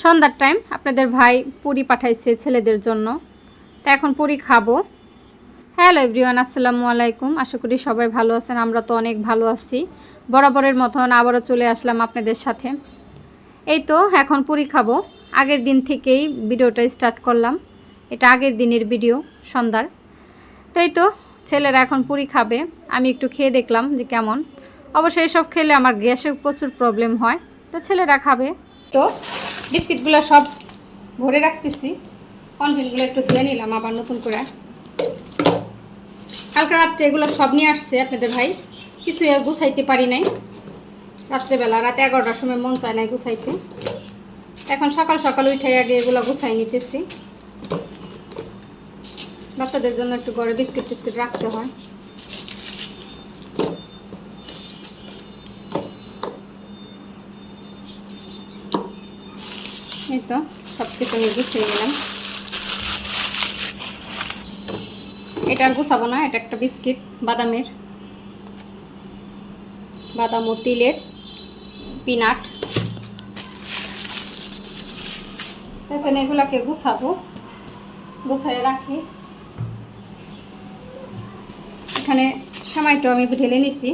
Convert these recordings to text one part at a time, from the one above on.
সন্ধ্যার টাইম আপনাদের ভাই পুরি পাঠাইছে ছেলেদের জন্য, তো এখন পুরি খাবো। হ্যালো এভরিওয়ান, আসসালামু আলাইকুম। আশা করি সবাই ভালো আছেন, আমরা তো অনেক ভালো আছি। বরাবরের মতন আবারও চলে আসলাম আপনাদের সাথে। এই তো এখন পুরি খাবো। আগের দিন থেকেই ভিডিওটা স্টার্ট করলাম, এটা আগের দিনের ভিডিও সন্ধ্যার। তো এই তো ছেলেরা এখন পুরি খাবে, আমি একটু খেয়ে দেখলাম যে কেমন। অবশ্যই এসব খেলে আমার গ্যাসের প্রচুর প্রবলেম হয়, তো ছেলেরা খাবে। তো বিস্কিটগুলো সব ভরে রাখতেছি, কন্টেন্টগুলো একটু ধুয়ে নিলাম আবার নতুন করে। কালকে রাত্রে এগুলো সব নিয়ে আসছে আপনাদের ভাই, কিছু গুছাইতে পারি নাই রাত্রেবেলা, রাত 11টার সময় মন চায় নাই গুছাইতে। এখন সকাল সকাল উঠে আগে এগুলো গুছাই নিতেছি। বাচ্চাদের জন্য একটু ঘরে বিস্কিট টিস্কিট রাখতে হয়। এই তো সব কিছু আমি গুছিয়ে নিলাম। এটা আর গুছাবো না, এটা একটা বিস্কিট বাদামের, বাদাম ও তিলের পিনাট। এখন এগুলাকে গুছাবো, গুছাই রাখি। এখানে সেমাইটা আমি ঢেলে নিছি।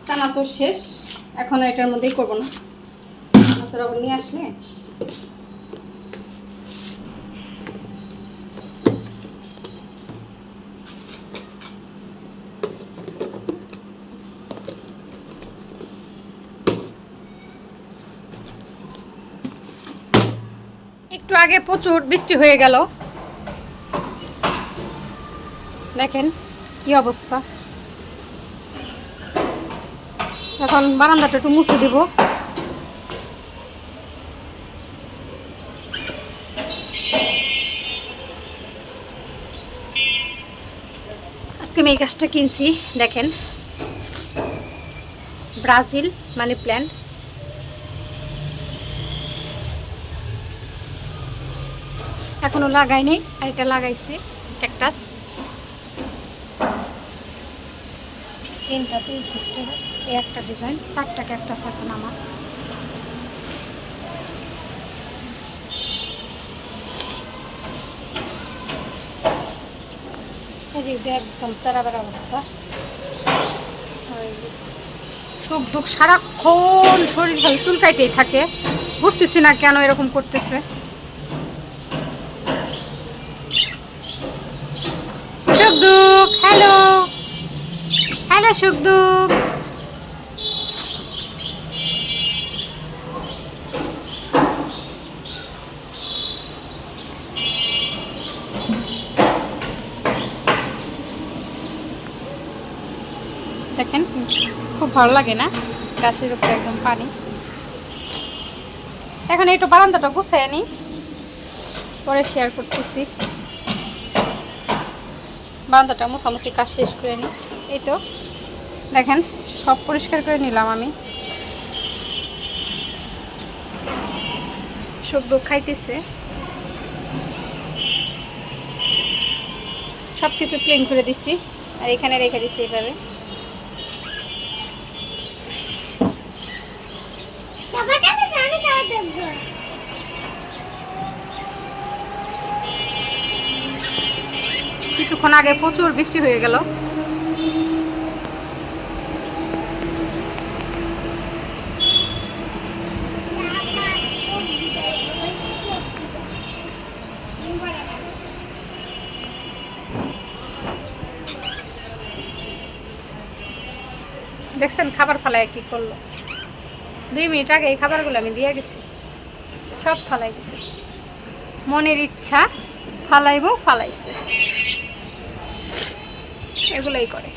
চানাচুর শেষ, এখন এটার মধ্যেই করবো না, চানাচুর আবার নিয়ে আসলে। একটু আগে প্রচুর বৃষ্টি হয়ে গেল, দেখেন কি অবস্থা। এখন বারান্দাটা একটু মুছে দিব। আজকে আমি এই গাছটা কিনছি, দেখেন ব্রাজিল মানি প্ল্যান্ট। এখনো লাগাইনি, আর এটা লাগাইছি ক্যাকটাস। তিনটা 360 টাকা, এই একটা ডিজাইন, 4টা ক্যাকটাস এখন আমার। একদম চারাবার অবস্থা। সুখ দুঃখ সারাক্ষণ শরীর খালি চুলকাইতেই থাকে, বুঝতেছি না কেন এরকম করতেছে। সুখ দুঃখ, হ্যালো হ্যালো সুখ দুঃখ। দেখেন খুব ভালো লাগে না, গাছের উপরে একদম পানি। এখন একটু বারান্দাটা গুছাই আনি, পরে শেয়ার করতেছি। বারান্দাটা মোছামুছি কাজ শেষ করে নিই। এই তো দেখেন সব পরিষ্কার করে নিলাম আমি। সুখ দুঃখ খাইতেছে, সব কিছু ক্লিন করে দিচ্ছি, আর এখানে রেখে দিচ্ছি এইভাবে। কিছুক্ষণ আগে প্রচুর বৃষ্টি হয়ে গেল। দেখছেন খাবার ফালায় কি করলো, 2 মিনিট আগে এই খাবারগুলো আমি দিয়ে গেছি, সব ফালাই দিছি। মনের ইচ্ছা ফালাইবো, ফালাইছে, এগুলোই করে।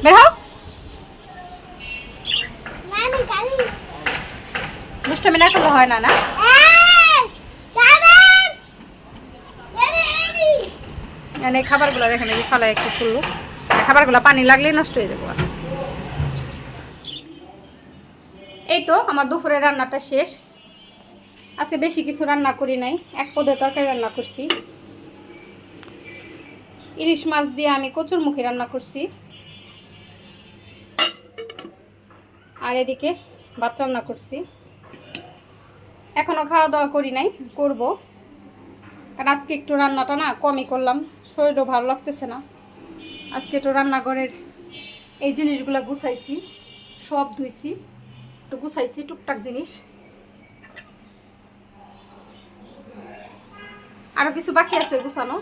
বের হও, দুষ্টামি না করলে হয় না। না এই খাবারগুলো দেখেন এই ফালায় একটু ফুললো, খাবারগুলো পানি লাগলেই নষ্ট হয়ে যাবো। এই তো আমার দুপুরের রান্নাটা শেষ। আজকে বেশি কিছু রান্না করি নাই, এক পদের তরকারি রান্না করছি। ইলিশ মাছ দিয়ে আমি কচুরমুখী রান্না করছি, আর এদিকে ভাত রান্না করছি। এখনও খাওয়া দাওয়া করি নাই, করব। কারণ আজকে একটু রান্নাটা না কমই করলাম, শরীরও ভালো লাগতেছে না। আজকে একটু রান্নাঘরের এই জিনিসগুলো গুছাইছি, সব ধুইছি, একটু গুছাইছি টুকটাক জিনিস। আরও কিছু বাকি আছে গুছানো।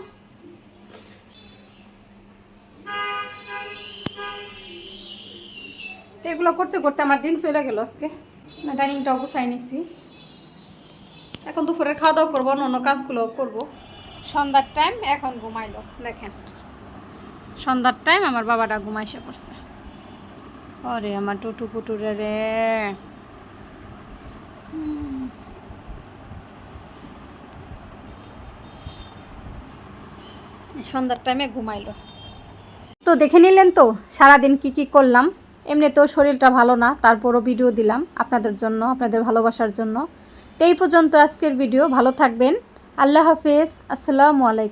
তো এগুলো করতে করতে আমার দিন চলে গেল আজকে। ডাইনিংটাও গুছাই নিছি। এখন দুপুরের খাওয়া দাওয়া করবো, অন্য কাজগুলো করব। সন্ধ্যার টাইম, এখন ঘুমাইলো। দেখেন সন্ধ্যার টাইম আমার বাবাটা ঘুমাইসে পড়ছে। ওরে আমার টুটু পুটুরে রে, সন্ধ্যার টাইমে ঘুমাইলো। তো দেখে নিলেন তো সারাদিন কি কি করলাম। এমনিতেও শরীরটা ভালো না, তারপরও ভিডিও দিলাম আপনাদের জন্য, আপনাদের ভালোবাসার জন্য। তো এই পর্যন্ত আজকের ভিডিও। ভালো থাকবেন। আল্লাহ হাফেজ। আসসালামু আলাইকুম।